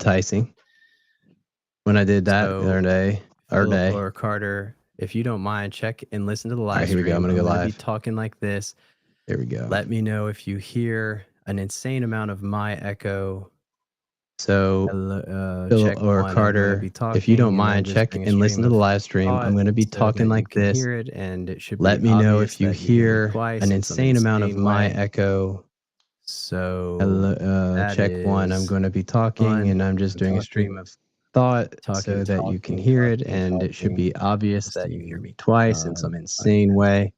enticing when I did that the other day. Or Carter, if you don't mind, check and listen to the live All right, here we go. I'm stream. gonna go Be live. talking like this. There we go. Let me know if you hear an insane amount of my echo. So, check or one, Carter, if you don't mind, check and listen to the live stream. I'm going to be talking like this. Hear it, and it should Let be me know if you obvious that you hear twice an in some insane amount of my way. echo. So, check one. I'm going to be talking, and I'm just doing a stream of thought so that you can hear it, and it should be obvious that you hear me twice in some insane way.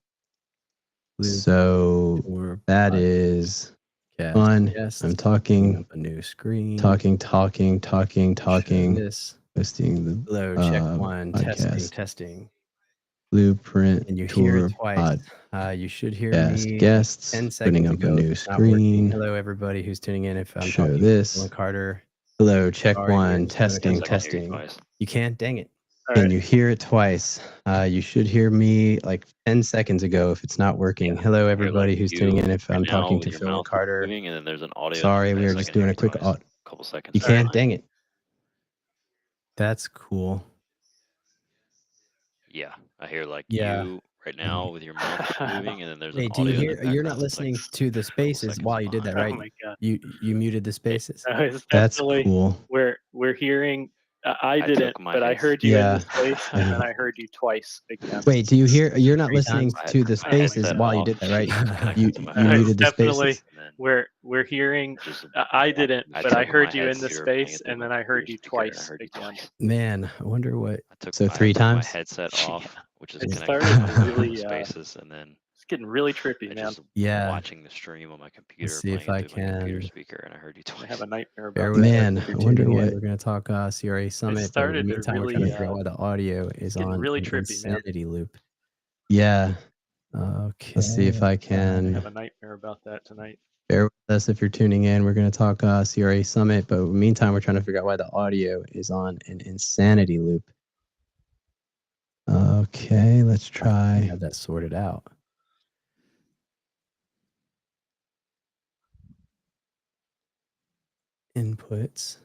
So that is fun. I'm talking, a new screen, talking, posting the check one, podcast. testing. Blueprint and you tour hear it twice. pod. You should hear me guests 10 putting seconds up ago. a new If it's not working. screen. Hello, everybody who's tuning in. If I'm Show talking this. to Carter. Hello, check Sorry, one, testing. You can't, dang it. And you hear it twice. You should hear me like 10 seconds ago if it's not working. Hello, everybody who's tuning in. If I'm talking to Phil and Carter. And then there's an audio. Sorry, we were just doing a quick couple seconds. You can't, dang it. That's cool. Yeah, I hear like you right now with your mouth moving, and then there's an do you audio. hear? You're not listening to the spaces while you did that, right? Oh my God. You muted the spaces. That's cool. We're hearing. I didn't, but I heard you in the space, and then I heard you twice again. Wait, do you hear? You're not listening to the spaces while you did that, right? You muted the spaces. We're hearing. I didn't, but I heard you in the space, and then I heard you twice again. Man, I wonder what. So 3 times. My headset off, which is connected to really, spaces, and then it's getting really trippy, man. Yeah. Watching the stream on my computer. Let's see if I can. Computer speaker, and I heard you twice. I have a nightmare about Man, I wonder what. We're going to talk CRA Summit. It started in the meantime, really, we're trying to figure out why the audio is on really trippy, insanity loop. Yeah. Okay. Let's see if I can. I have a nightmare about that tonight. Bear with us if you're tuning in. We're going to talk CRA Summit, but in the meantime, we're trying to figure out why the audio is on an insanity loop. Okay, let's try. Have that sorted out. Inputs.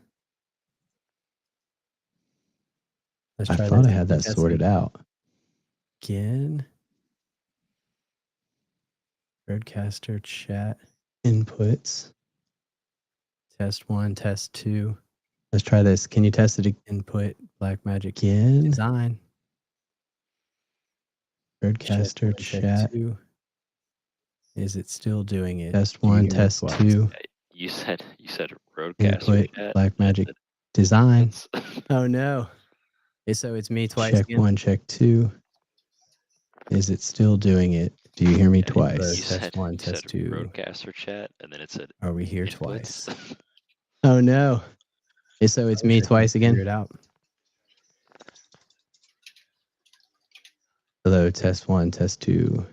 I thought I had that sorted out. Again. Broadcaster chat. Inputs. Test 1, test 2. Let's try this. Can you test it again? Input, Blackmagic again. Design. Broadcaster chat. Is it still doing it? Test 1, test 2. You said broadcaster Input, Blackmagic Design. Oh no. So it's me twice. Check again. 1, check 2. Is it still doing it? Do you hear me twice? Test 1, test 2. Broadcaster chat, and then it said. Are we here twice? Oh no. So it's me twice again. Figure it out. Hello, test 1, test 2.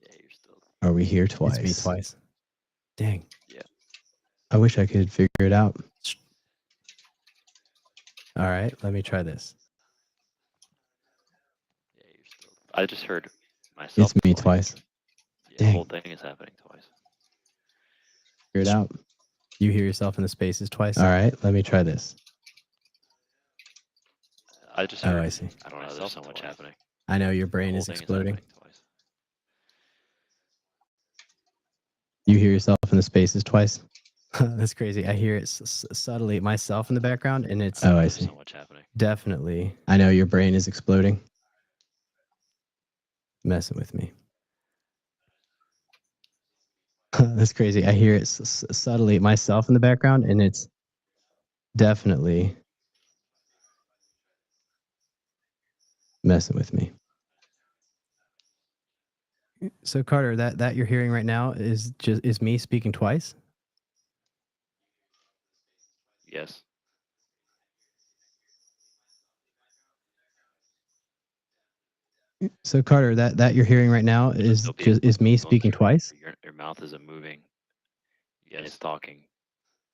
Yeah, you're still. Are we here twice? It's me twice. Dang. Yeah. I wish I could figure it out. All right, let me try this. Yeah, you're still. I just heard myself. It's me twice. Yeah, the whole thing is happening twice. Figure it out. You hear yourself in the spaces twice? All right, let me try this. I just heard. Oh, I see. I don't know. There's so much happening. I know your brain is exploding. You hear yourself in the spaces twice? That's crazy. I hear it subtly myself in the background, and it's I see. So much happening. Definitely. I know your brain is exploding. Messing with me. That's crazy. I hear it subtly myself in the background, and it's definitely messing with me. So Carter, that you're hearing right now is me speaking twice? Yes. So Carter, that you're hearing right now is me speaking twice? Your mouth isn't moving. Yeah, it's talking.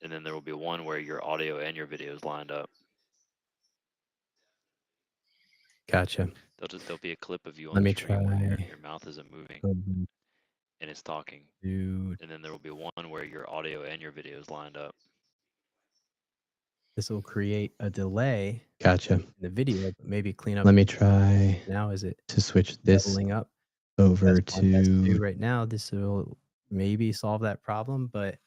And then there will be one where your audio and your video is lined up. Gotcha. There'll be a clip of you on Let the me screen try. where your mouth isn't moving and it's talking. Dude. And then there will be one where your audio and your video is lined up. This will create a delay Gotcha. in the video, but maybe clean up. Let me try now. Is it to switch this doubling up? over Test 1, test 2 to right now. This will maybe solve that problem, but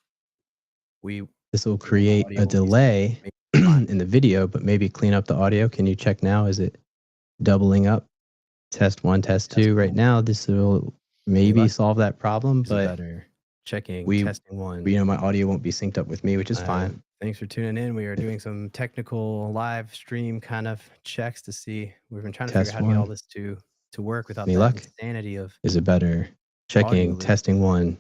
this will create audio a will be delay fine. in the video, but maybe clean up the audio. Can you check now? Is it doubling up? Test 1, test 2 right now. This will maybe luck? solve that problem, Is it but better? Checking, we- testing 1. my audio won't be synced up with me, which is fine. Thanks for tuning in. We are doing some technical live stream kind of checks to see. We've been trying to Test figure out how to get all 1. this to work without Any that luck? insanity of Is it better? audio Checking, loop. testing 1.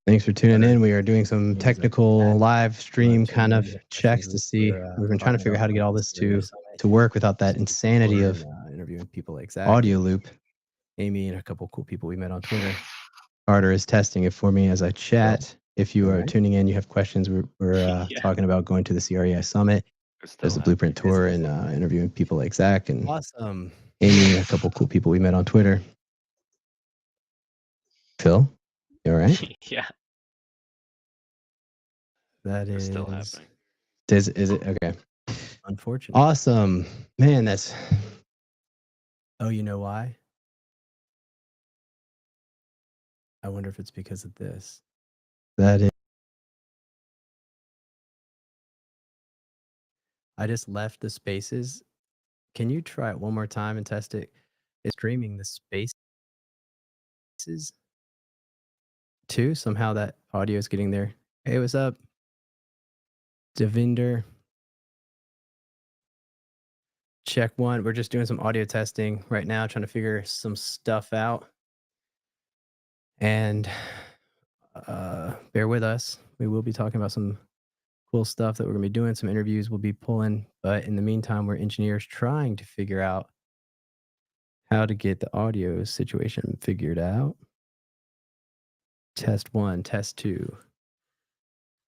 Thanks for tuning in. We are doing some technical live stream kind of checks to see. We've been trying to figure out how to get all this to work without that insanity of interviewing people like Zach, audio loop. Amy, and a couple cool people we met on Twitter. Carter is testing it for me as I chat. If you are Alright. tuning in, you have questions. We're talking about going to the CREI Summit as a blueprint tour and interviewing people like Zach and Awesome. Amy and a couple cool people we met on Twitter. Phil, you all right? Yeah. That It's is still happening. Is it okay? unfortunate. Awesome, man. That's Oh, you know why? I wonder if it's because of this. that is. I just left the spaces. Can you try it one more time and test it? It's streaming the spaces too. Somehow that audio is getting there. Hey, what's up? Devinder. Check 1. We're just doing some audio testing right now, trying to figure some stuff out. And bear with us. We will be talking about some cool stuff that we're going to be doing. Some interviews we'll be pulling. But in the meantime, we're engineers trying to figure out how to get the audio situation figured out. Test 1, test 2.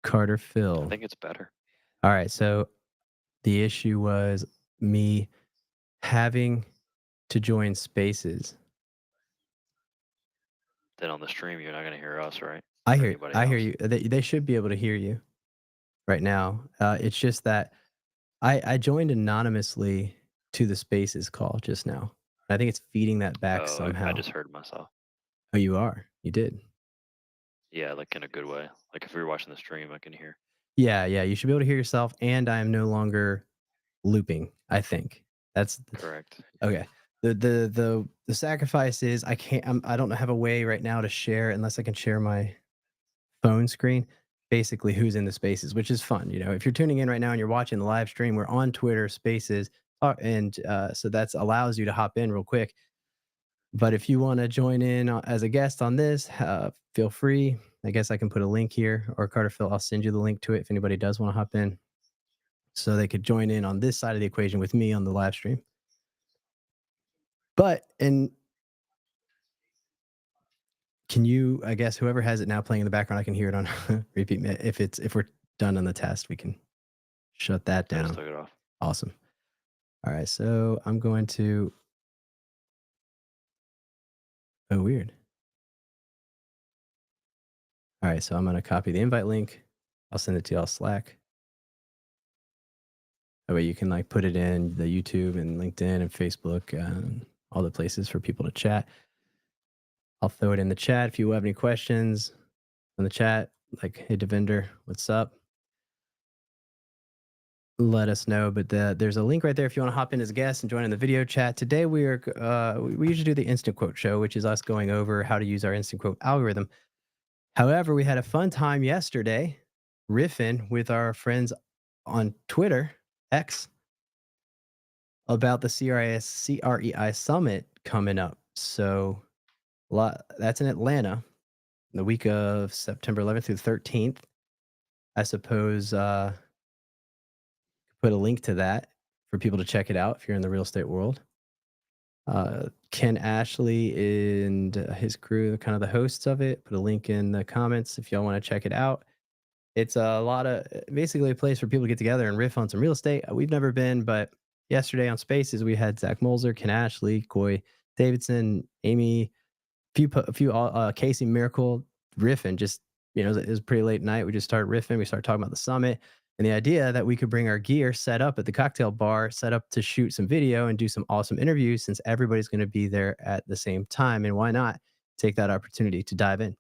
Carter, Phil. I think it's better. All right. So the issue was me having to join spaces. Then on the stream, you're not going to hear us, right? I Or hear anybody I hear else. you. They should be able to hear you right now. It's just that I joined anonymously to the spaces call just now. I think it's feeding that back Oh, somehow. I just heard myself. Oh, you are? You did? Yeah, like in a good way. Like if we were watching the stream, I can hear. Yeah. You should be able to hear yourself, and I am no longer looping, I think. That's Correct. okay. The sacrifice is I don't have a way right now to share unless I can share my phone screen. Basically, who's in the spaces, which is fun. If you're tuning in right now and you're watching the live stream, we're on Twitter Spaces, and so that allows you to hop in real quick. But if you want to join in as a guest on this, feel free. I guess I can put a link here, or Carter Phil, I'll send you the link to it if anybody does want to hop in, so they could join in on this side of the equation with me on the live stream. But can you, I guess, whoever has it now playing in the background, I can hear it on repeat. If we're done on the test, we can shut that I down. just took it off. Awesome. All right, so I'm going to. Oh, weird. All right, so I'm going to copy the invite link. I'll send it to y'all Slack. That way you can put it in the YouTube and LinkedIn and Facebook and all the places for people to chat. I'll throw it in the chat if you have any questions in the chat, like, hey, Devinder, what's up? Let us know. But there's a link right there if you want to hop in as a guest and join in the video chat. Today we usually do the instant quote show, which is us going over how to use our instant quote algorithm. However, we had a fun time yesterday riffing with our friends on Twitter, X, about the CREI Summit coming up. So that's in Atlanta, the week of September 11th through the 13th. I suppose put a link to that for people to check it out if you're in the real estate world. Ken Ashley and his crew, kind of the hosts of it, put a link in the comments if y'all want to check it out. It's basically a place for people to get together and riff on some real estate. We've never been, but yesterday on Spaces, we had Zach Molzer, Ken Ashley, Coy Davidson, Amy, a few Casey Miracle riffing. Just, it was a pretty late night. We just started riffing. We started talking about the summit. And the idea that we could bring our gear set up at the cocktail bar, set up to shoot some video and do some awesome interviews since everybody's going to be there at the same time. And why not take that opportunity to dive in?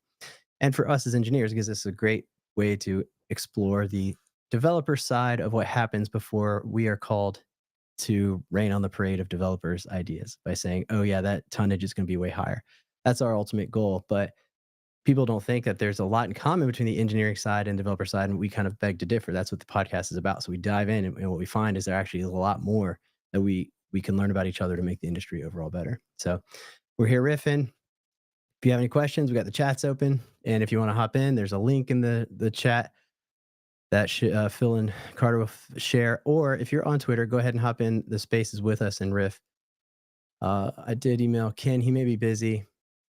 And for us as engineers, because this is a great way to explore the developer side of what happens before we are called to rain on the parade of developers' ideas by saying, oh, yeah, that tonnage is going to be way higher. That's our ultimate goal. But people don't think that there's a lot in common between the engineering side and developer side. And we kind of beg to differ. That's what the podcast is about. So we dive in, and what we find is there actually is a lot more that we can learn about each other to make the industry overall better. So we're here riffing. If you have any questions, we got the chats open. And if you want to hop in, there's a link in the chat that Phil and Carter will share. Or if you're on Twitter, go ahead and hop in the spaces with us and riff. I did email Ken. He may be busy,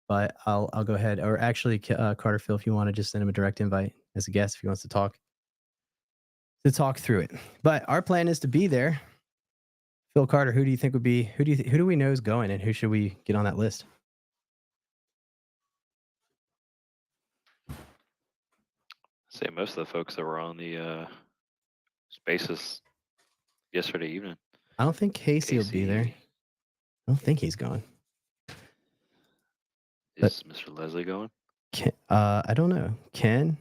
but I'll go ahead. Or actually, Carter, Phil, if you want to just send him a direct invite as a guest if he wants to talk through it. But our plan is to be there. Phil, Carter, who do you think would be? Who do we know is going, and who should we get on that list? Say most of the folks that were on the spaces yesterday evening. I don't think Casey will be there. I don't think he's going. Is Mr. Leslie going? I don't know. Ken,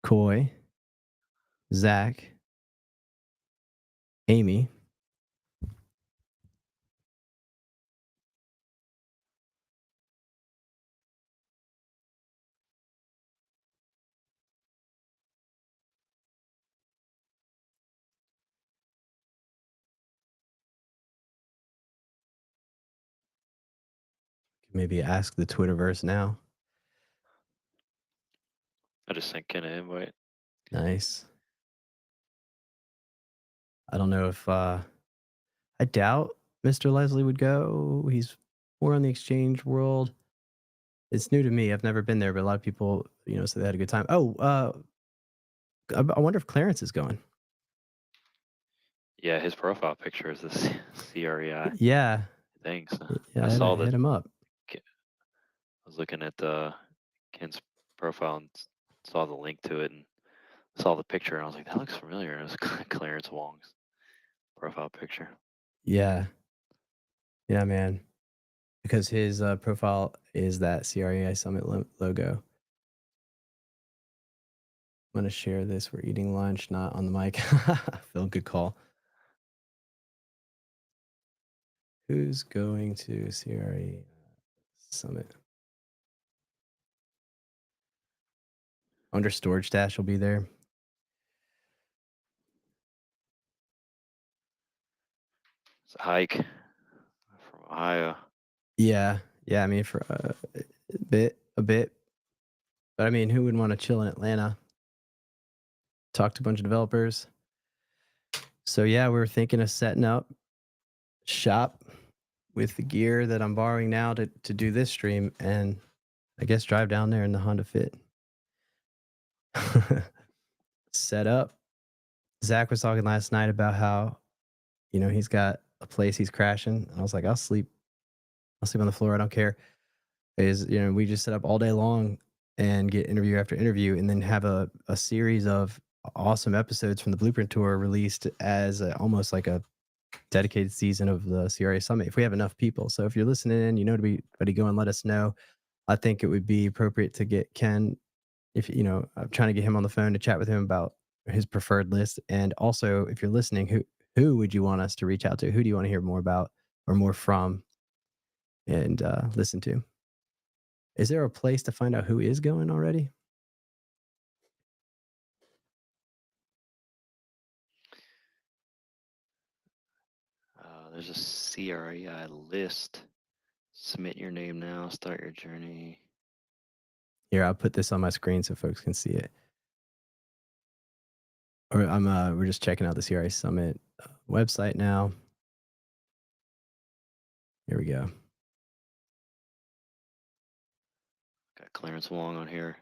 Coy, Zach, Amy. Maybe ask the Twitterverse now. I just sent Ken an invite. Nice. I don't know if I doubt Mr. Leslie would go. He's more on the exchange world. It's new to me. I've never been there, but a lot of people, say they had a good time. Oh, I wonder if Clarence is going. Yeah, his profile picture is the CREI. Yeah. Thanks. Yeah, I saw that. Hit him up. I was looking at Ken's profile and saw the link to it and saw the picture, and I was like, that looks familiar. It was Clarence Wong's profile picture. Yeah. Yeah, man. Because his profile is that CREI Summit logo. I'm going to share this. We're eating lunch, not on the mic. Phil, good call. Who's going to CRE Summit? Under Storage Stash will be there. It's a hike from Ohio. Yeah. I mean, for a bit. But I mean, who would want to chill in Atlanta? Talk to a bunch of developers. So yeah, we were thinking of setting up shop with the gear that I'm borrowing now to do this stream, and I guess drive down there in the Honda Fit. Set up. Zach was talking last night about how, he's got a place he's crashing. I was like, I'll sleep on the floor. I don't care. We just set up all day long and get interview after interview, and then have a series of awesome episodes from the Blueprint Tour released as almost like a dedicated season of the CRA Summit if we have enough people. So if you're listening in, to go and let us know. I think it would be appropriate to get Ken, if I'm trying to get him on the phone to chat with him about his preferred list. And also, if you're listening, who would you want us to reach out to? Who do you want to hear more about or more from and listen to? Is there a place to find out who is going already? There's a CREI list. Submit your name now. Start your journey. Here, I'll put this on my screen so folks can see it. Or we're just checking out the CRA Summit website now. Here we go. Got Clarence Wong on here.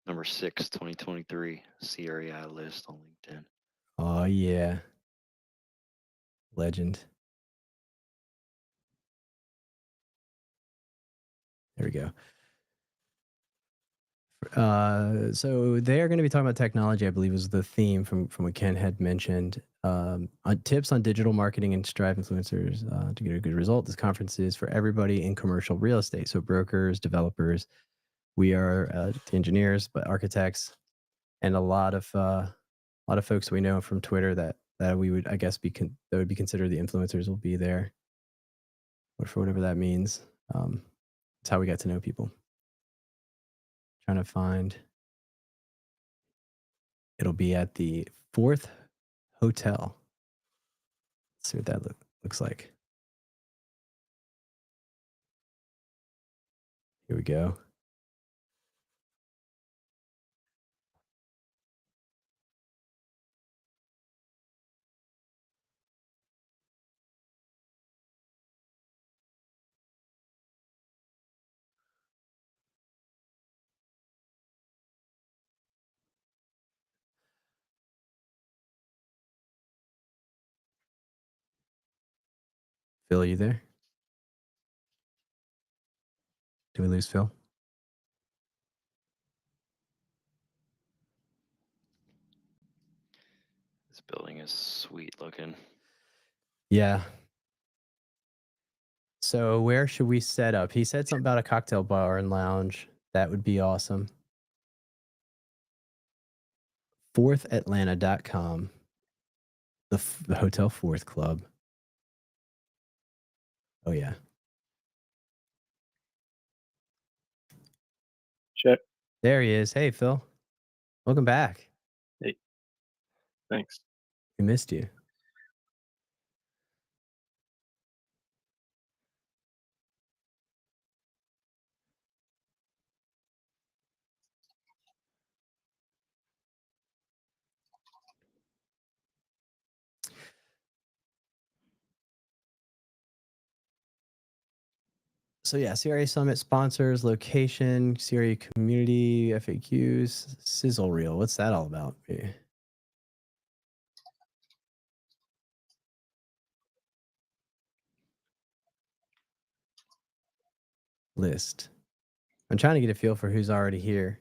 Number 6, 2023 CREI list on LinkedIn. Oh yeah. Legend. There we go. So they are going to be talking about technology, I believe was the theme from what Ken had mentioned. On tips on digital marketing and drive influencers to get a good result. This conference is for everybody in commercial real estate. So brokers, developers, we are engineers, but architects, and a lot of folks we know from Twitter that we would, I guess, that would be considered the influencers will be there, for whatever that means. It's how we got to know people. Trying to find. It'll be at the 4th Hotel. Let's see what that looks like. Here we go. Phil, are you there? Did we lose Phil? This building is sweet looking. Yeah. So where should we set up? He said something about a cocktail bar and lounge. That would be awesome. 4thatlanta.com. The Hotel 4th Club. Oh, yeah. Check. There he is. Hey, Phil. Welcome back. Hey. Thanks. We missed you. So yeah, CRA Summit sponsors, location, CRA community, FAQs, sizzle reel. What's that all about? List. I'm trying to get a feel for who's already here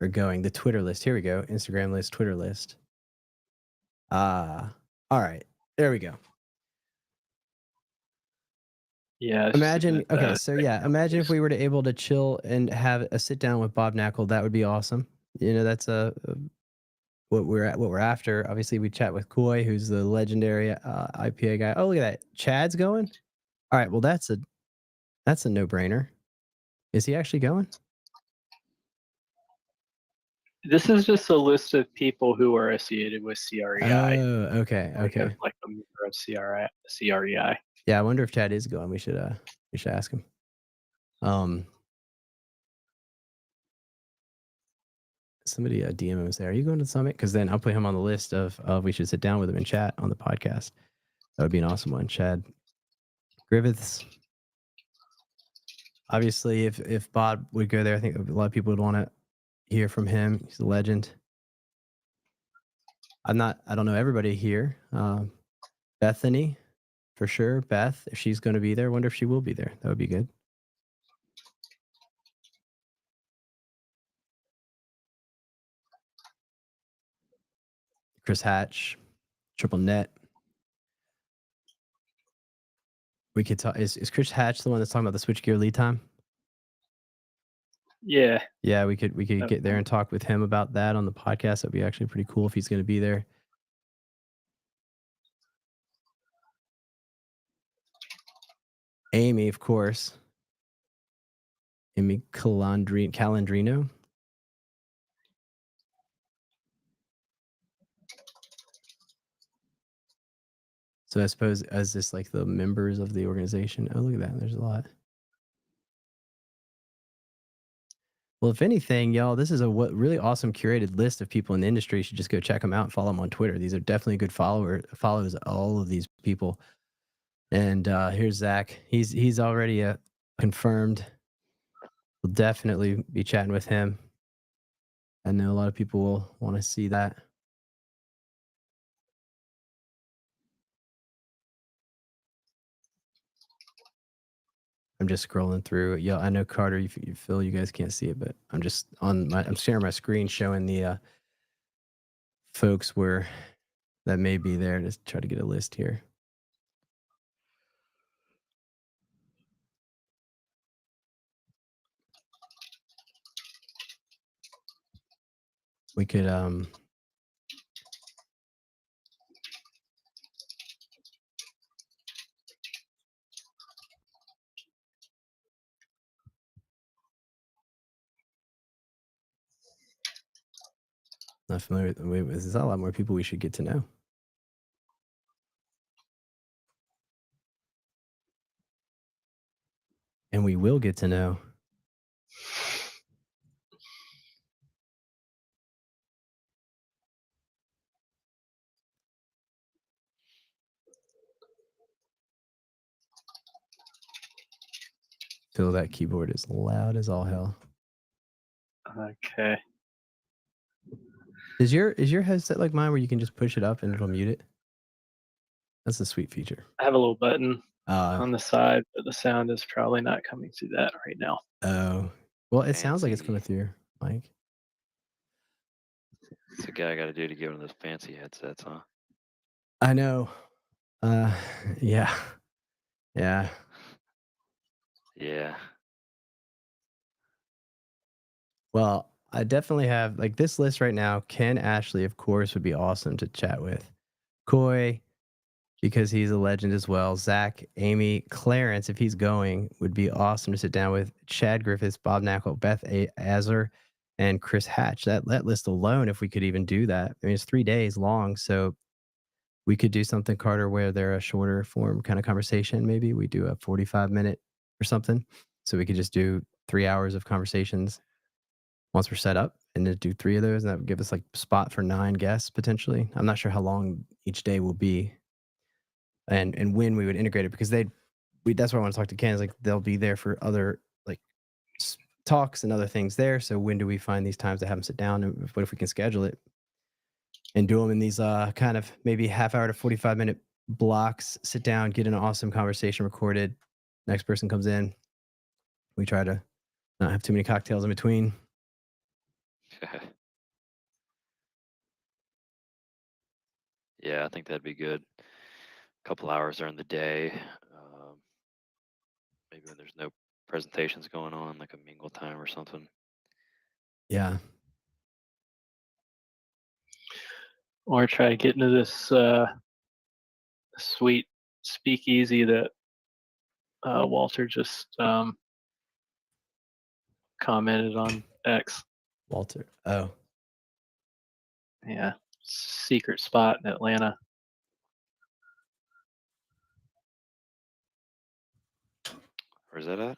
or going. The Twitter list. Here we go. Instagram list, Twitter list. All right. There we go. Yeah. Imagine, okay, so yeah, imagine if we were to able to chill and have a sit down with Bob Knackle. That would be awesome. You know, that's what we're after. Obviously, we chat with Coy, who's the legendary IPA guy. Oh, look at that. Chad's going? All right, well, that's a no-brainer. Is he actually going? This is just a list of people who are associated with CREI. Oh, okay. Like a member of CREI. Yeah, I wonder if Chad is going. We should ask him. Somebody DM him and say, "Are you going to the summit?" Because then I'll put him on the list of we should sit down with him and chat on the podcast. That would be an awesome one. Chad Griffiths. Obviously, if Bob would go there, I think a lot of people would want to hear from him. He's a legend. I don't know everybody here. Bethany, for sure. Beth, if she's going to be there, I wonder if she will be there. That would be good. Chris Hatch, Triple Net. We could talk. Is Chris Hatch the one that's talking about the switchgear lead time? Yeah. Yeah, we could get there and talk with him about that on the podcast. That'd be actually pretty cool if he's going to be there. Amy, of course. Amy Calandrino. So I suppose as this like the members of the organization. Oh, look at that. There's a lot. Well, if anything, y'all, this is a really awesome curated list of people in the industry. You should just go check them out and follow them on Twitter. These are definitely good follows all of these people. And here's Zach. He's already confirmed. We'll definitely be chatting with him. I know a lot of people will want to see that. I'm just scrolling through. Yeah, I know Carter, you Phil, you guys can't see it, but I'm just I'm sharing my screen showing the folks that may be there. Just try to get a list here. We could not familiar with. There's a lot more people we should get to know. And we will get to know. Phil, that keyboard is loud as all hell. Okay. Is your headset like mine where you can just push it up and it'll mute it? That's a sweet feature. I have a little button on the side, but the sound is probably not coming through that right now. Oh. Well, it sounds like it's coming through your mic. It's a guy I got to do to get one of those fancy headsets, huh? I know. Yeah. Yeah. Yeah. Well, I definitely have like this list right now. Ken Ashley, of course, would be awesome to chat with. Coy, because he's a legend as well. Zach, Amy, Clarence, if he's going, would be awesome to sit down with. Chad Griffiths, Bob Knackle, Beth Azar, and Chris Hatch. That list alone, if we could even do that. I mean, it's 3 days long, so we could do something, Carter, where they're a shorter form kind of conversation. Maybe we do a 45-minute or something. So we could just do 3 hours of conversations once we're set up and then do 3 of those. And that would give us like spot for 9 guests potentially. I'm not sure how long each day will be and when we would integrate it, because that's why I want to talk to Ken, is like they'll be there for other like talks and other things there. So when do we find these times to have them sit down, and what if we can schedule it and do them in these kind of maybe half hour to 45-minute blocks, sit down, get an awesome conversation recorded. Next person comes in. We try to not have too many cocktails in between. Yeah, I think that'd be good. A couple hours during the day. Maybe when there's no presentations going on, like a mingle time or something. Yeah. Or try to get into this sweet speakeasy that Walter just commented on X. Walter. Oh. Yeah. Secret spot in Atlanta. Where's that at?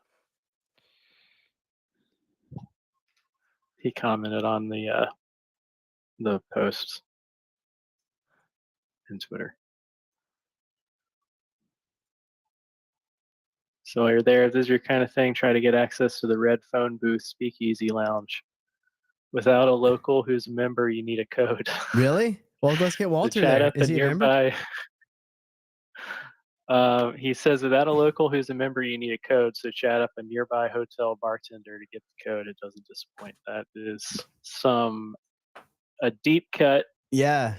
He commented on the posts in Twitter. So while you're there, if this is your kind of thing, try to get access to the Red Phone Booth Speakeasy Lounge. Without a local who's a member, you need a code. Really? Well, let's get Walter chat there. up Is he a member? He says without a local who's a member, you need a code. So chat up a nearby hotel bartender to get the code. It doesn't disappoint. That is a deep cut. Yeah,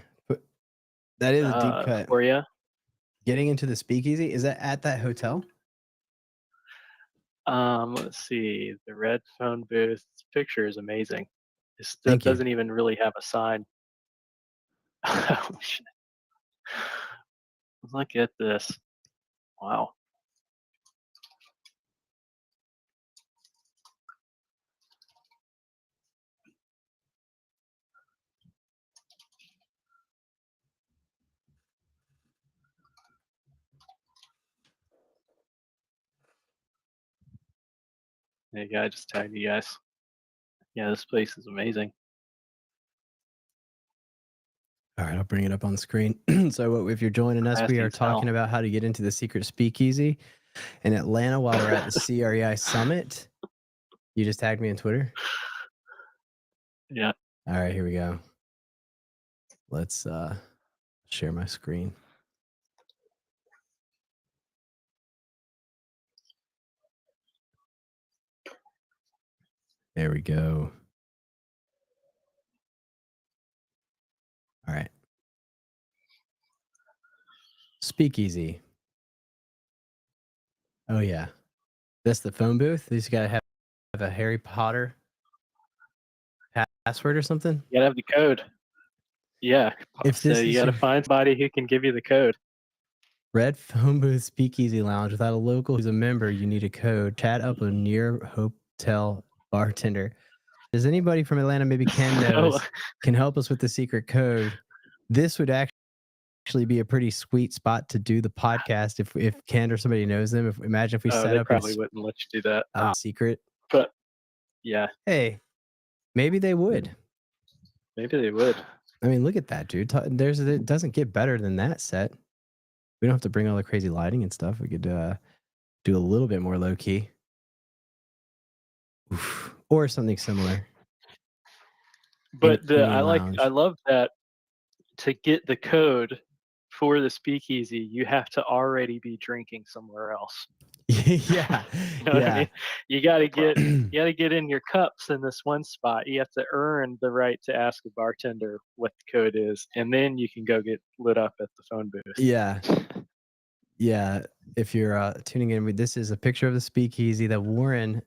that is a deep cut for you. Getting into the speakeasy, is that at that hotel? Let's see. The Red Phone Booth picture is amazing. It doesn't even really have a sign. Oh, shit. Look at this. Wow. Hey, I just tagged you guys. Yeah, this place is amazing. All right, I'll bring it up on the screen. So if you're joining us, we are talking about how to get into the secret speakeasy in Atlanta while we're at the CREI Summit. You just tagged me on Twitter? Yeah. All right, here we go. Let's share my screen. There we go. All right. Speakeasy. Oh yeah, that's the phone booth. You just gotta have a Harry Potter password or something. You gotta have the code. Yeah. If So this you is gotta your find somebody who can give you the code. Red Phone Booth Speakeasy Lounge without a local who's a member, you need a code. Chat up a near hotel bartender. Does anybody from Atlanta, maybe Ken knows, can help us with the secret code? This would actually be a pretty sweet spot to do the podcast if Ken or somebody knows them. Imagine if we set they up probably wouldn't let you do that. Secret. But yeah, Hey, maybe they would. maybe they would. I mean, look at that, dude. It doesn't get better than that set. We don't have to bring all the crazy lighting and stuff. We could do a little bit more low key. Oof. Or something similar. But I love that to get the code for the speakeasy, you have to already be drinking somewhere else. Yeah. You know what I mean? You gotta get in your cups in this one spot. You have to earn the right to ask a bartender what the code is, and then you can go get lit up at the phone booth. Yeah. Yeah. If you're tuning in, this is a picture of the speakeasy that Warren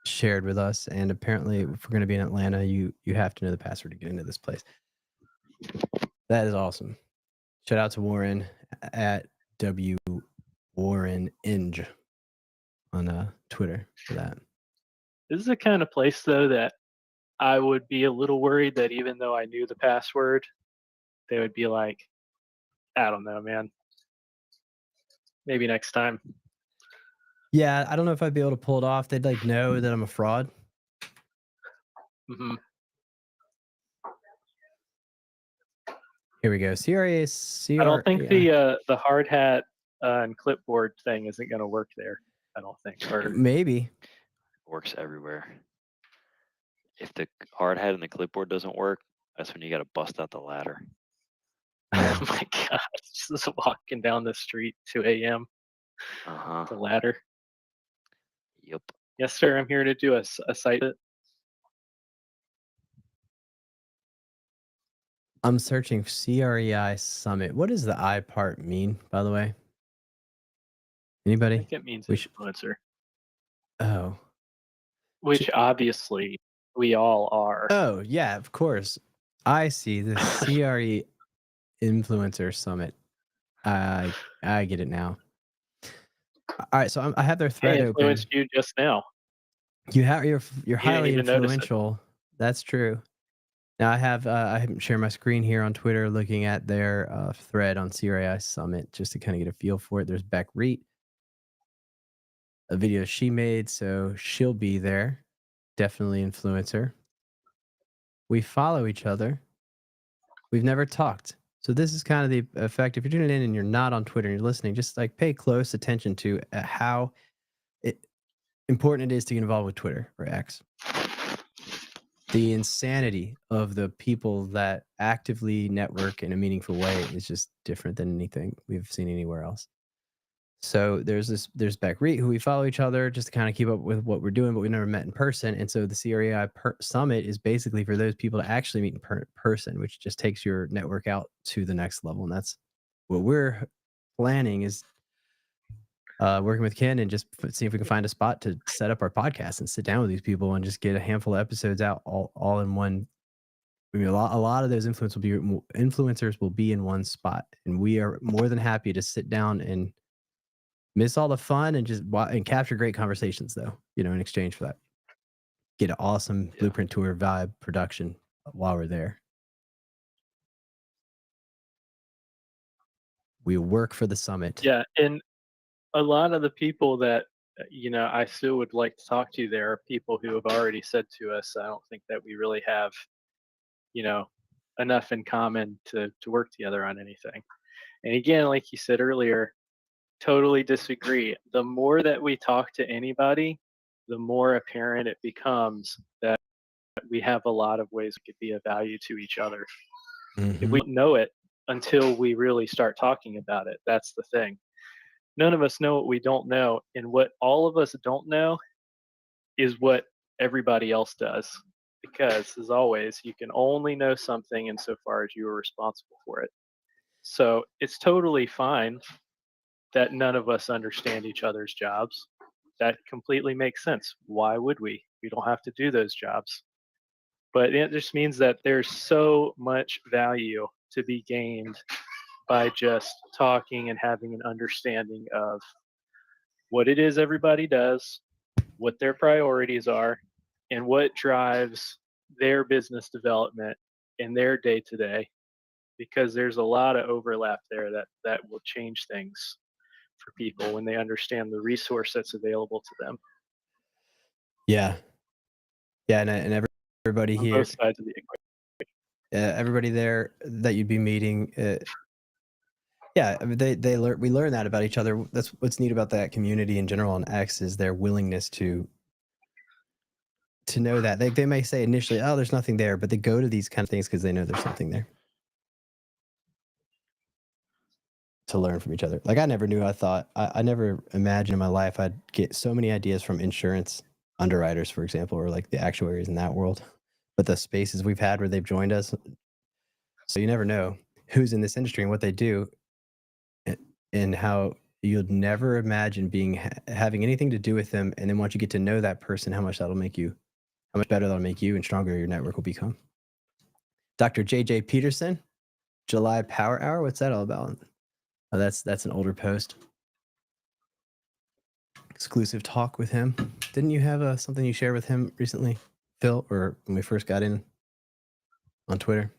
shared with us. And apparently, if we're going to be in Atlanta, you have to know the password to get into this place. That is awesome. Shout out to Warren at WWarrenInge on Twitter for that. This is the kind of place, though, that I would be a little worried that even though I knew the password, they would be like, I don't know, man. Maybe next time. Yeah, I don't know if I'd be able to pull it off. They'd like know that I'm a fraud. Mm-hmm. Here we go. CRA. I don't think the hard hat and clipboard thing isn't going to work there. I don't think. Or maybe. Works everywhere. If the hard hat and the clipboard doesn't work, that's when you got to bust out the ladder. Oh my God. Just walking down the street 2 a.m. The ladder. Yep. Yes, sir. I'm here to do a site. I'm searching CREI Summit. What does the I part mean, by the way? Anybody? I think it means influencer. Oh. Which obviously we all are. Oh, yeah, of course. I see the CRE Influencer Summit. I get it now. All right, so I have their thread open. I influenced you just now. You're highly influential. That's true. Now I haven't shared my screen here on Twitter looking at their thread on CRI Summit just to kind of get a feel for it. There's Beck Reet, a video she made, so she'll be there. Definitely influencer. We follow each other. We've never talked. So this is kind of the effect. If you're tuning in and you're not on Twitter and you're listening, just like pay close attention to how important it is to get involved with Twitter or X. The insanity of the people that actively network in a meaningful way is just different than anything we've seen anywhere else. So there's Beck Reet, who we follow each other just to kind of keep up with what we're doing, but we never met in person. And so the CREI Summit is basically for those people to actually meet in person, which just takes your network out to the next level. And that's what we're planning is working with Ken and just see if we can find a spot to set up our podcast and sit down with these people and just get a handful of episodes out all in one. I mean, a lot of those influencers will be in one spot, and we are more than happy to sit down and miss all the fun and just capture great conversations, though, in exchange for that. Get an awesome Blueprint Tour vibe production while we're there. We work for the summit. Yeah, and a lot of the people that I still would like to talk to there are people who have already said to us, I don't think that we really have enough in common to work together on anything. And again, like you said earlier, totally disagree. The more that we talk to anybody, the more apparent it becomes that we have a lot of ways we could be of value to each other. Mm-hmm. If we don't know it until we really start talking about it, that's the thing. None of us know what we don't know, and what all of us don't know is what everybody else does. Because, as always, you can only know something insofar as you are responsible for it. So it's totally fine that none of us understand each other's jobs. That completely makes sense. Why would we? We don't have to do those jobs. But it just means that there's so much value to be gained by just talking and having an understanding of what it is everybody does, what their priorities are, and what drives their business development in their day to day. Because there's a lot of overlap there that will change things for people when they understand the resource that's available to them Yeah. Yeah, and everybody on here, both sides of the equation. everybody there that you'd be meeting, yeah, I mean, they learn. We learn that about each other. That's what's neat about that community in general on X is their willingness to know that they may say initially, oh, there's nothing there, but they go to these kind of things because they know there's something there to learn from each other. Like I never knew. I never imagined in my life I'd get so many ideas from insurance underwriters, for example, or like the actuaries in that world. But the spaces we've had where they've joined us, so you never know who's in this industry and what they do, and how you'd never imagine having anything to do with them. And then once you get to know that person, how much better that'll make you, and stronger your network will become. Dr. JJ Peterson, July Power Hour. What's that all about? Oh, that's an older post. Exclusive talk with him. Didn't you have something you shared with him recently, Phil, or when we first got in on Twitter?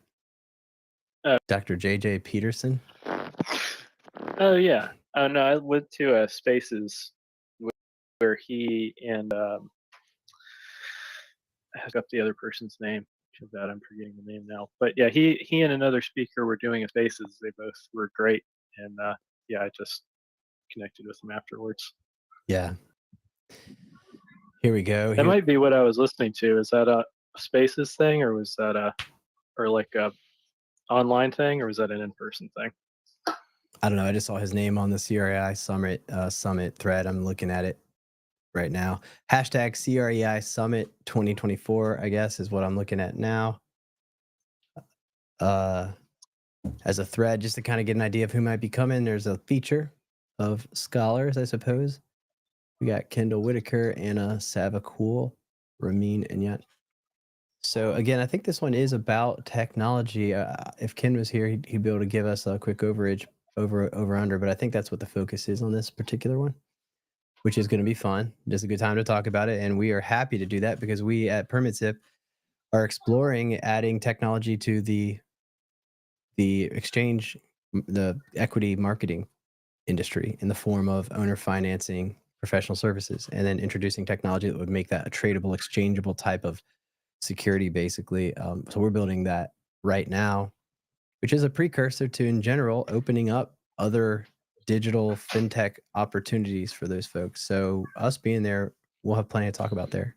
Dr. JJ Peterson. Oh yeah. Oh no, I went to Spaces where he and I look up the other person's name. Too bad I'm forgetting the name now. But yeah, he and another speaker were doing a Spaces. They both were great, and yeah, I just connected with them afterwards. Yeah. Here we go. That might be what I was listening to. Is that a Spaces thing, or was that or like a online thing, or was that an in-person thing? I don't know. I just saw his name on the CREI Summit thread. I'm looking at it right now. Hashtag CREI Summit 2024, I guess, is what I'm looking at now. As a thread, just to kind of get an idea of who might be coming. There's a feature of scholars, I suppose. We got Kendall Whitaker, Anna Savakul, Ramin Inyat. So again, I think this one is about technology. If Ken was here, he'd be able to give us a quick over under, but I think that's what the focus is on this particular one, which is going to be fun. Just a good time to talk about it. And we are happy to do that because we at PermitZIP are exploring adding technology to the exchange, the equity marketing industry in the form of owner financing, professional services, and then introducing technology that would make that a tradable, exchangeable type of security, basically. So we're building that right now, which is a precursor to, in general, opening up other digital fintech opportunities for those folks. So us being there, we'll have plenty to talk about there.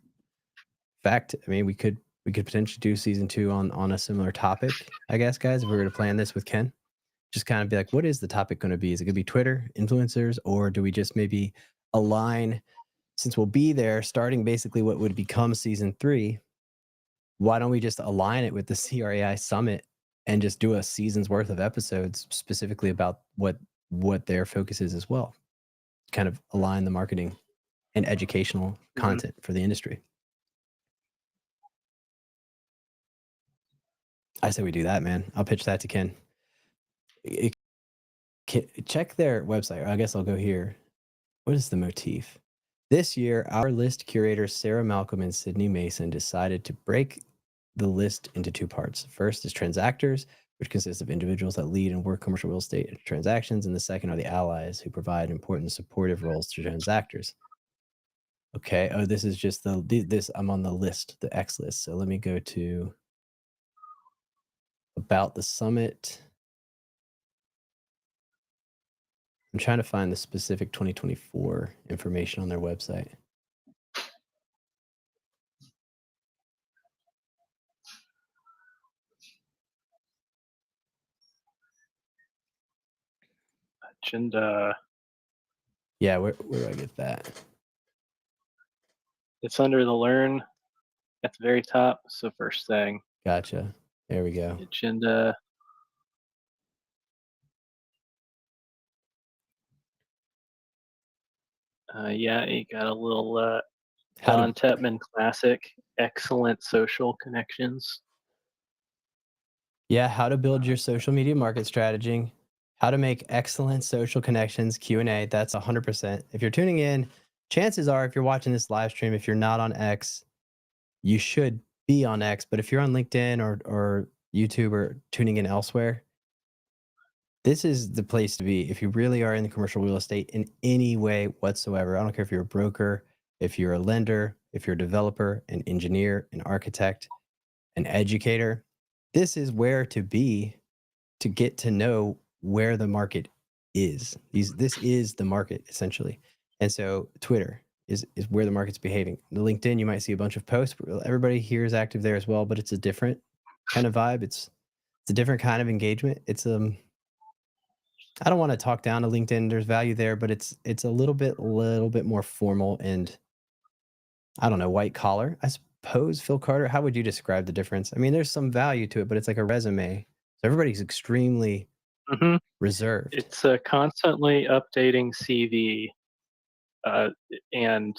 In fact, I mean, we could potentially do season 2 on a similar topic, I guess, guys, if we were to plan this with Ken. Just kind of be like, what is the topic going to be? Is it going to be Twitter, influencers, or do we just maybe align, since we'll be there starting basically what would become season 3, why don't we just align it with the CREI Summit and just do a season's worth of episodes specifically about what their focus is as well? Kind of align the marketing and educational content for the industry. I say we do that, man. I'll pitch that to Ken. Check their website. I guess I'll go here. What is the motif? This year, our list curators, Sarah Malcolm and Sydney Mason, decided to break the list into 2 parts. First is transactors, which consists of individuals that lead and work commercial real estate transactions. And the second are the allies, who provide important supportive roles to transactors. Okay. Oh, this is just I'm on the list, the X list. So let me go to about the summit. I'm trying to find the specific 2024 information on their website. Agenda. Yeah, where do I get that? It's under the Learn at the very top. So first thing, Gotcha. There we go. agenda. Yeah, you got a little How Don to Tepman classic, excellent social connections. how to build your social media market strategy, how to make excellent social connections, Q&A. That's 100%. If you're tuning in, chances are if you're watching this live stream, if you're not on X, you should be on X, but if you're on LinkedIn or YouTube or tuning in elsewhere, this is the place to be if you really are in the commercial real estate in any way whatsoever. I don't care if you're a broker, if you're a lender, if you're a developer, an engineer, an architect, an educator. This is where to be to get to know where the market is. This is the market essentially. And so Twitter is where the market's behaving. The LinkedIn, you might see a bunch of posts. Everybody here is active there as well, but it's a different kind of vibe. It's a different kind of engagement. It's I don't want to talk down to LinkedIn. There's value there, but it's a little bit more formal and I don't know, white collar. I suppose, Phil Carter, how would you describe the difference? I mean, there's some value to it, but it's like a resume. So everybody's extremely Hmm. reserved. It's a constantly updating CV, and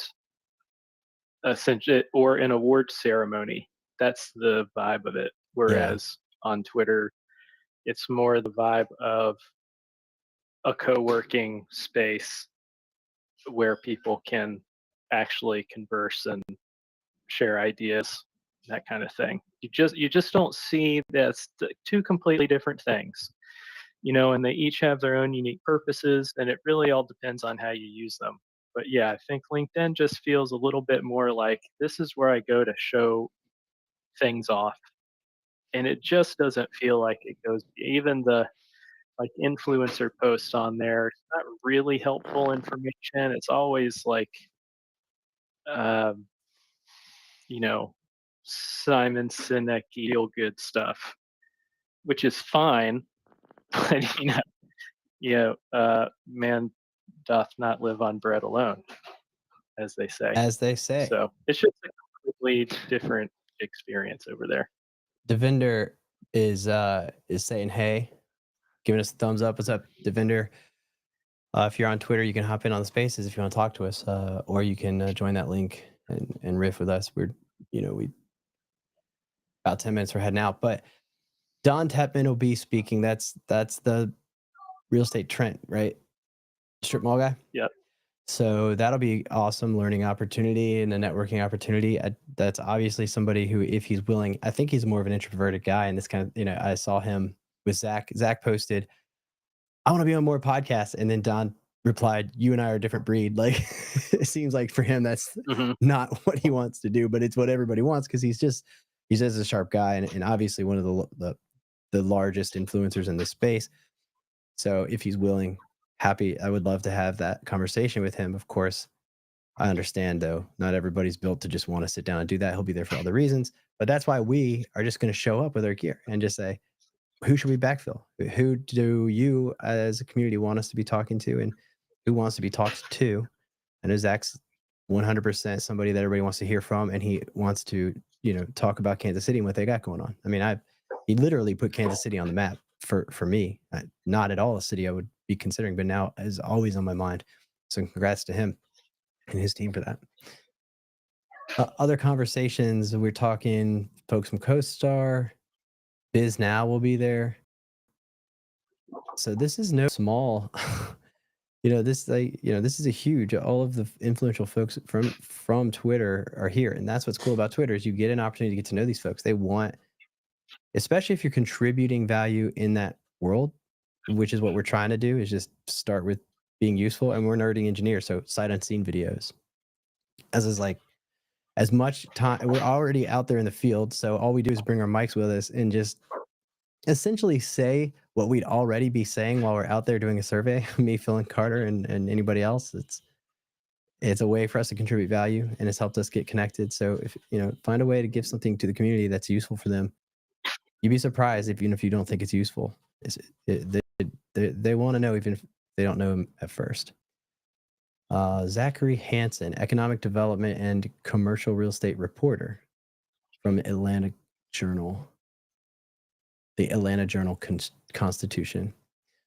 essentially, or an award ceremony. That's the vibe of it. Whereas on Twitter, it's more the vibe of a co-working space where people can actually converse and share ideas, that kind of thing. You just don't see that's two completely different things, and they each have their own unique purposes, and it really all depends on how you use them. But yeah, I think LinkedIn just feels a little bit more like this is where I go to show things off, and it just doesn't feel like it goes. Even the like influencer posts on there, it's not really helpful information. It's always like um, you know, Simon Sinek feel good stuff, which is fine, but man doth not live on bread alone, as they say. As they say. So it's just a completely different experience over there. Devinder is saying hey, giving us a thumbs up. What's up, Devinder? If you're on Twitter, you can hop in on the spaces if you want to talk to us, or you can join that link and riff with us. We about 10 minutes we're heading out, but Don Tepman will be speaking. That's the real estate Trent, right? Strip mall guy. Yep. So that'll be awesome learning opportunity and a networking opportunity. That's obviously somebody who, if he's willing, I think he's more of an introverted guy. And this kind of, I saw him with Zach. Zach posted, I want to be on more podcasts. And then Don replied, you and I are a different breed. Like it seems like for him, that's not what he wants to do, but it's what everybody wants because he's just a sharp guy and obviously one of the largest influencers in this space. So if he's willing, happy, I would love to have that conversation with him. Of course, I understand though, not everybody's built to just want to sit down and do that. He'll be there for other reasons, but that's why we are just going to show up with our gear and just say, who should we backfill? Who do you as a community want us to be talking to and who wants to be talked to? I know Zach's 100% somebody that everybody wants to hear from and he wants to, talk about Kansas City and what they got going on. I mean, he literally put Kansas City on the map for me. Not at all a city I would be considering, but now is always on my mind. So congrats to him and his team for that. Other conversations, we're talking folks from CoStar, Biz Now will be there. So this is no small, this is a huge, all of the influential folks from Twitter are here. And that's what's cool about Twitter is you get an opportunity to get to know these folks. They want, especially if you're contributing value in that world, which is what we're trying to do, is just start with being useful. And we're nerding engineers, so sight unseen videos. As much time, we're already out there in the field, so all we do is bring our mics with us and just essentially say what we'd already be saying while we're out there doing a survey. Me, Phil, and Carter, and anybody else. It's a way for us to contribute value, and it's helped us get connected. So if find a way to give something to the community that's useful for them. You'd be surprised even if you don't think it's useful. They want to know even if they don't know him at first. Zachary Hansen, economic development and commercial real estate reporter. from Atlanta Journal, the Atlanta Journal Constitution.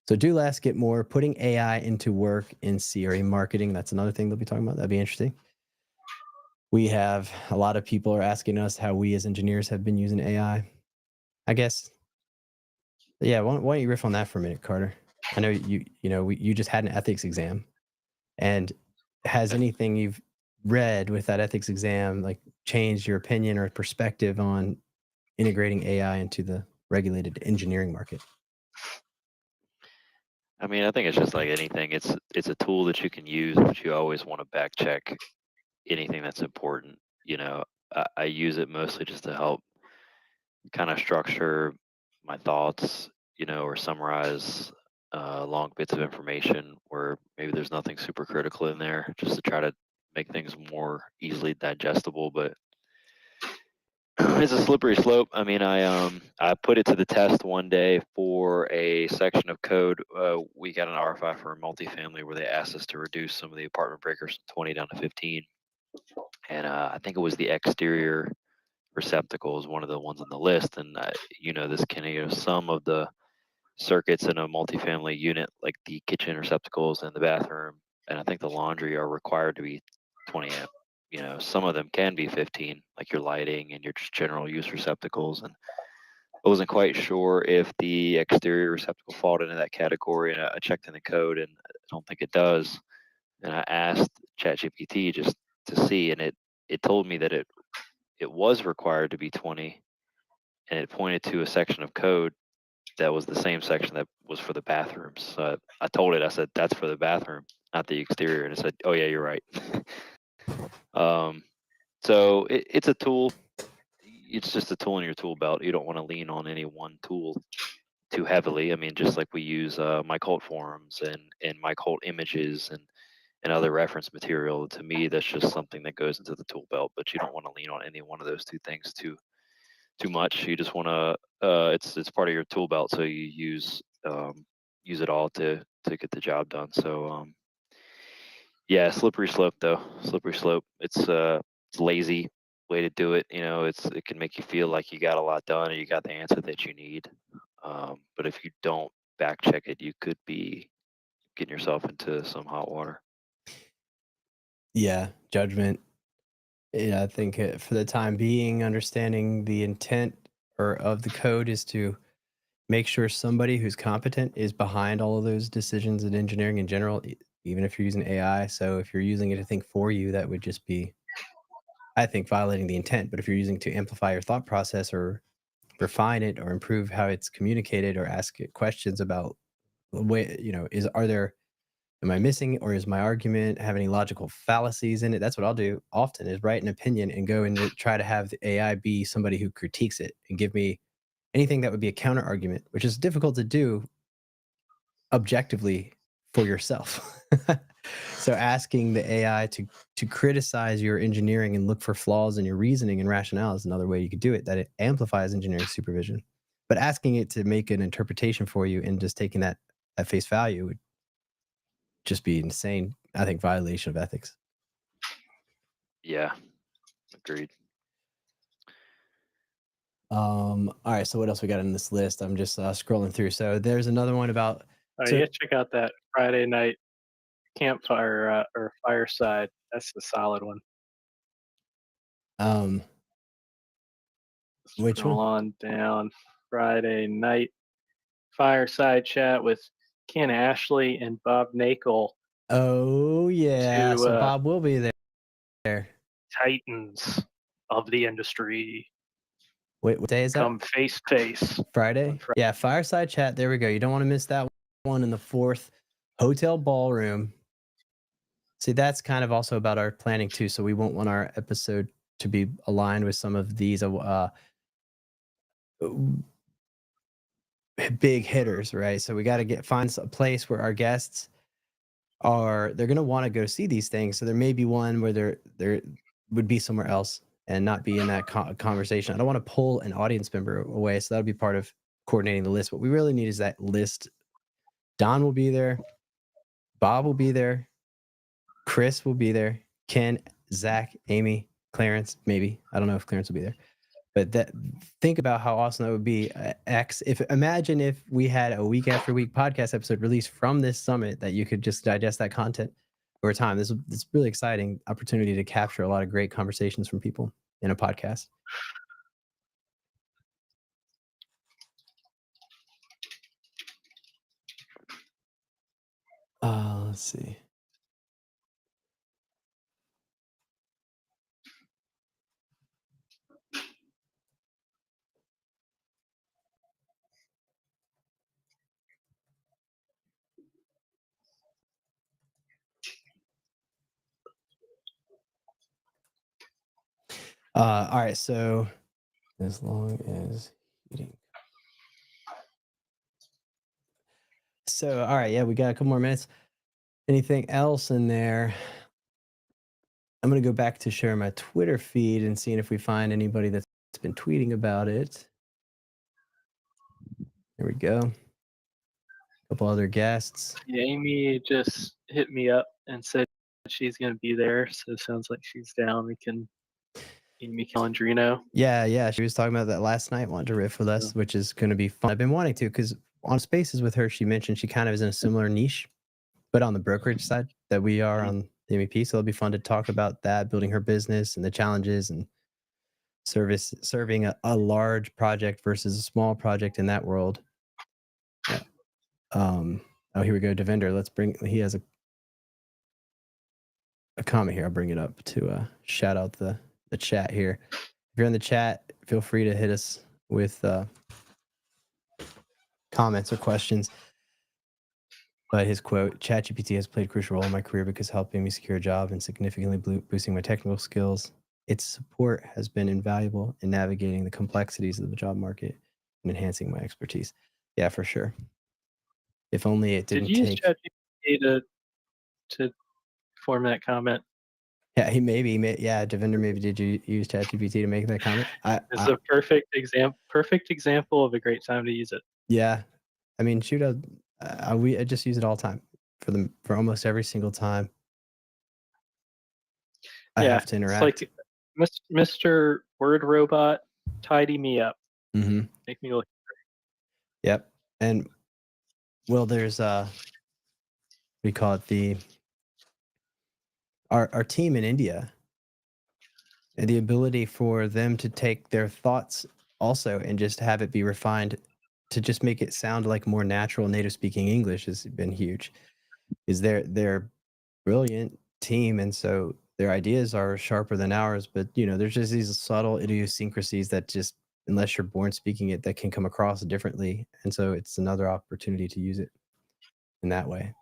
So do less, get more, putting AI into work in CRE marketing. That's another thing they'll be talking about. That'd be interesting. We have a lot of people are asking us how we as engineers have been using AI. I guess, yeah, why don't you riff on that for a minute, Carter? I know you just had an ethics exam, and has anything you've read with that ethics exam like changed your opinion or perspective on integrating AI into the regulated engineering market? I mean, I think it's just like anything. It's a tool that you can use, but you always want to back check anything that's important. I use it mostly just to help kind of structure my thoughts, or summarize long bits of information where maybe there's nothing super critical in there, just to try to make things more easily digestible. But it's a slippery slope. I mean, I put it to the test one day for a section of code. We got an RFI for a multifamily where they asked us to reduce some of the apartment breakers from 20 down to 15. And I think it was the exterior receptacle is one of the ones on the list. And this can, some of the circuits in a multifamily unit, like the kitchen receptacles and the bathroom, and I think the laundry, are required to be 20 amp. Some of them can be 15, like your lighting and your just general use receptacles. And I wasn't quite sure if the exterior receptacle fall into that category. And I checked in the code, and I don't think it does. And I asked ChatGPT just to see, and it told me that it was required to be 20, and it pointed to a section of code that was the same section that was for the bathrooms. So I told it, I said, that's for the bathroom, not the exterior. And it said, oh yeah, you're right. So it's a tool. It's just a tool in your tool belt. You don't want to lean on any one tool too heavily. I mean, just like we use my cult forums and my cult images and other reference material. To me, that's just something that goes into the tool belt, but you don't want to lean on any one of those two things too much. You just want to it's part of your tool belt, so you use it all to get the job done. So yeah, slippery slope though. Slippery slope. It's lazy way to do it. It can make you feel like you got a lot done or you got the answer that you need. But if you don't back check it, you could be getting yourself into some hot water. Yeah, judgment. Yeah, I think for the time being, understanding the intent of the code is to make sure somebody who's competent is behind all of those decisions in engineering in general, even if you're using AI. So if you're using it to think for you, that would just be, I think, violating the intent. But if you're using it to amplify your thought process or refine it or improve how it's communicated or ask it questions about the way, am I missing, or is my argument have any logical fallacies in it? That's what I'll do often, is write an opinion and go and try to have the AI be somebody who critiques it and give me anything that would be a counter argument, which is difficult to do objectively for yourself. So asking the AI to criticize your engineering and look for flaws in your reasoning and rationale is another way you could do it, that it amplifies engineering supervision. But asking it to make an interpretation for you and just taking that at face value would just be insane. I think violation of ethics. Yeah, agreed. All right, so what else we got on this list? I'm just scrolling through. So there's another one about Yeah, check out that Friday night campfire or fireside. That's the solid one. Which Scroll one? on down. Friday night fireside chat with Ken Ashley and Bob Nakel. Oh yeah, so Bob will be there. Titans of the industry. Wait, what day is that? Come face to face. Friday? Yeah, fireside chat. There we go. You don't want to miss that one in the 4th Hotel Ballroom. See, that's kind of also about our planning too. So we won't want our episode to be aligned with some of these big hitters, right? So we got to find a place where our guests they're going to want to go see these things. So there may be one where there would be somewhere else and not be in that conversation. I don't want to pull an audience member away. So that'll be part of coordinating the list. What we really need is that list. Don will be there. Bob will be there. Chris will be there. Ken, Zach, Amy, Clarence, maybe. I don't know if Clarence will be there. But think about how awesome that would be. Imagine if we had a week after week podcast episode released from this summit that you could just digest that content over time. This is really exciting opportunity to capture a lot of great conversations from people in a podcast. Let's see. All right, so as long as eating. So, all right, yeah, we got a couple more minutes. Anything else in there? I'm going to go back to share my Twitter feed and seeing if we find anybody that's been tweeting about it. There we go. A couple other guests. Yeah, Amy just hit me up and said she's going to be there, so it sounds like she's down. We can Amy Calandrino. Yeah, she was talking about that last night, wanted to riff with us, which is going to be fun. I've been wanting to, because on Spaces with her, she mentioned she kind of is in a similar niche, but on the brokerage side that we are on the MEP. So it'll be fun to talk about that, building her business and the challenges and serving a large project versus a small project in that world. Oh, here we go. Devender, he has a comment here. I'll bring it up to shout out the chat here. If you're in the chat, feel free to hit us with comments or questions. But his quote, ChatGPT has played a crucial role in my career because helping me secure a job and significantly boosting my technical skills. Its support has been invaluable in navigating the complexities of the job market and enhancing my expertise. Yeah, for sure. If only it didn't Did you take... use ChatGPT to form that comment? Yeah, Devender, maybe did you use ChatGPT to make that comment? It's a perfect example of a great time to use it. Yeah, I mean, shoot, I just use it all the time for almost every single time I have to interact. It's like Mr. Word Robot, tidy me up. Mm-hmm. Make me look. Yep, and well, there's we call it our team in India, and the ability for them to take their thoughts also and just have it be refined to just make it sound like more natural native speaking English has been huge. Is they're brilliant team, and so their ideas are sharper than ours, but there's just these subtle idiosyncrasies that just, unless you're born speaking it, that can come across differently, and so it's another opportunity to use it in that way.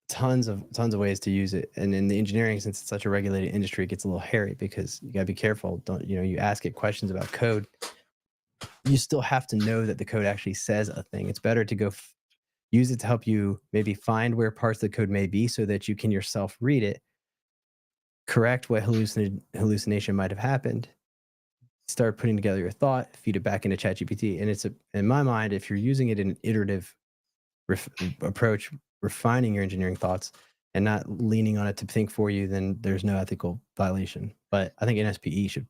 Tons of ways to use it, and in the engineering, since it's such a regulated industry, it gets a little hairy because you gotta be careful. Don't you ask it questions about code, you still have to know that the code actually says a thing. It's better to go use it to help you maybe find where parts of the code may be so that you can yourself read it, correct what hallucination might have happened, start putting together your thought, feed it back into ChatGPT. And in my mind, if you're using it in an iterative approach, refining your engineering thoughts and not leaning on it to think for you, then there's no ethical violation. But I think NSPE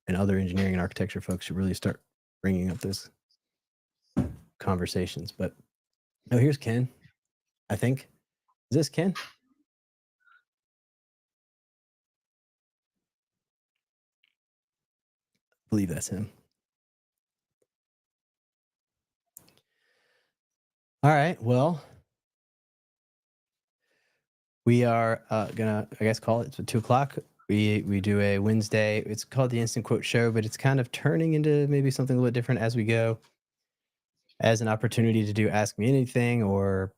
and other engineering and architecture folks should really start bringing up those conversations. But here's Ken, I think. Is this Ken? I believe that's him. All right, well, we are gonna, I guess, call it 2:00. We do a Wednesday. It's called the Instant Quote Show, but it's kind of turning into maybe something a little different as we go, as an opportunity to do Ask Me Anything or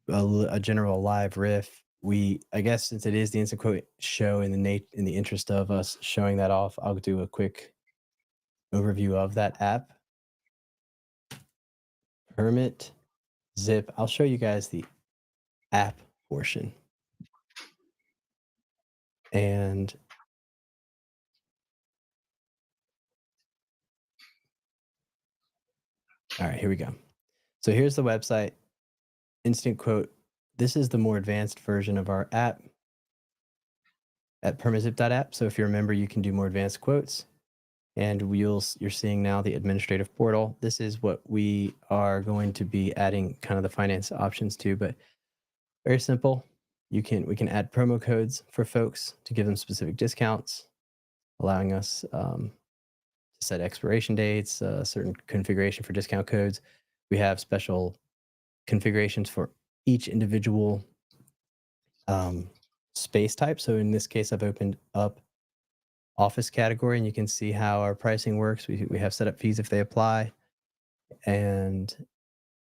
a general live riff. I guess since it is the Instant Quote Show, in the interest of us showing that off, I'll do a quick overview of that app. PermitZIP. I'll show you guys the app portion. And all right, here we go. So here's the website, Instant Quote. This is the more advanced version of our app at permitzip.app. So if you're a member, you can do more advanced quotes. And you're seeing now the administrative portal. This is what we are going to be adding kind of the finance options to, but very simple. We can add promo codes for folks to give them specific discounts, allowing us to set expiration dates, certain configuration for discount codes. We have special configurations for each individual space type. So in this case, I've opened up office category, and you can see how our pricing works. We have setup fees if they apply, and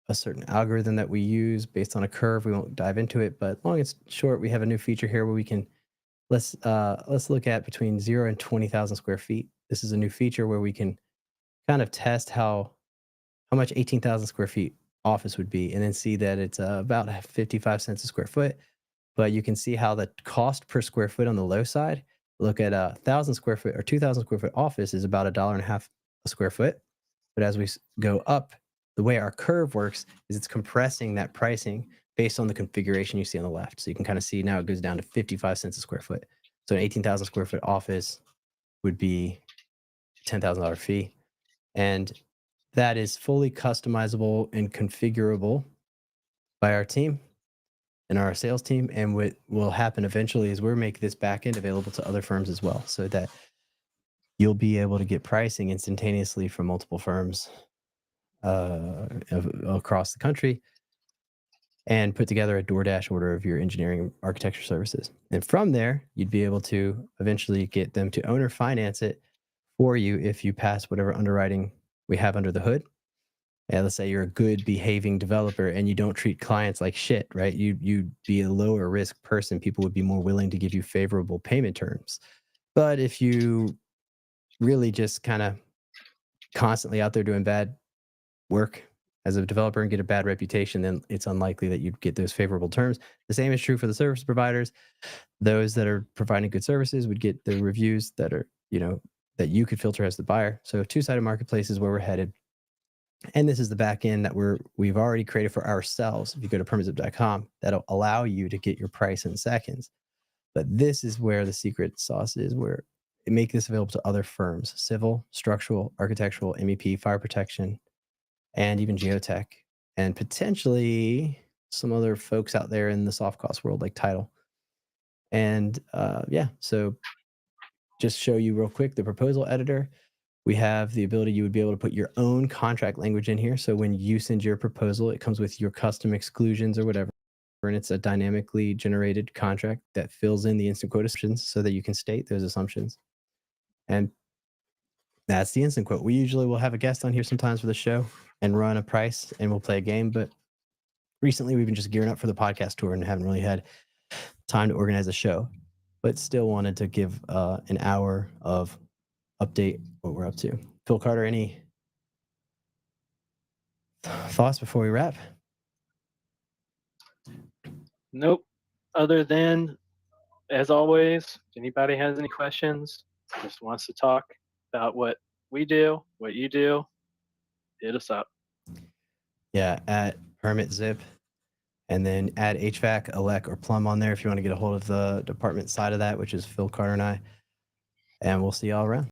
a certain algorithm that we use based on a curve. We won't dive into it, but long and short, we have a new feature here where we can let's look at between 0 and 20,000 square feet. This is a new feature where we can kind of test how much 18,000 square feet office would be, and then see that it's about 55 cents a square foot. But you can see how the cost per square foot on the low side, look at 1,000 square foot or 2,000 square foot office is about $1.50 a square foot. But as we go up, the way our curve works is it's compressing that pricing based on the configuration you see on the left. So you can kind of see now it goes down to 55 cents a square foot. So an 18,000 square foot office would be a $10,000 fee. And that is fully customizable and configurable by our team and our sales team. And what will happen eventually is we'll make this backend available to other firms as well, so that you'll be able to get pricing instantaneously from multiple firms across the country and put together a DoorDash order of your engineering architecture services. And from there, you'd be able to eventually get them to owner finance it for you if you pass whatever underwriting we have under the hood. And let's say you're a good behaving developer and you don't treat clients like shit, right? You'd be a lower risk person. People would be more willing to give you favorable payment terms. But if you really just kind of constantly out there doing bad work as a developer and get a bad reputation, then it's unlikely that you'd get those favorable terms. The same is true for the service providers. Those that are providing good services would get the reviews that are, that you could filter as the buyer. So two-sided marketplace is where we're headed. And this is the back end that we've already created for ourselves. If you go to PermitZIP.com, that'll allow you to get your price in seconds. But this is where the secret sauce is, where it make this available to other firms: civil, structural, architectural, MEP, fire protection, and even geotech, and potentially some other folks out there in the soft cost world like title. And so just show you real quick the proposal editor. We have the ability, you would be able to put your own contract language in here. So when you send your proposal, it comes with your custom exclusions or whatever. And it's a dynamically generated contract that fills in the instant quote assumptions so that you can state those assumptions. And that's the instant quote. We usually will have a guest on here sometimes for the show and run a price, and we'll play a game. But recently we've been just gearing up for the podcast tour and haven't really had time to organize a show, but still wanted to give an hour of update what we're up to. Phil Carter, any thoughts before we wrap? Nope. Other than, as always, if anybody has any questions, just wants to talk about what we do, what you do, hit us up. Yeah, at PermitZIP, and then add HVAC, elec, or plumb on there if you want to get a hold of the department side of that, which is Phil Carter and I. And we'll see y'all around.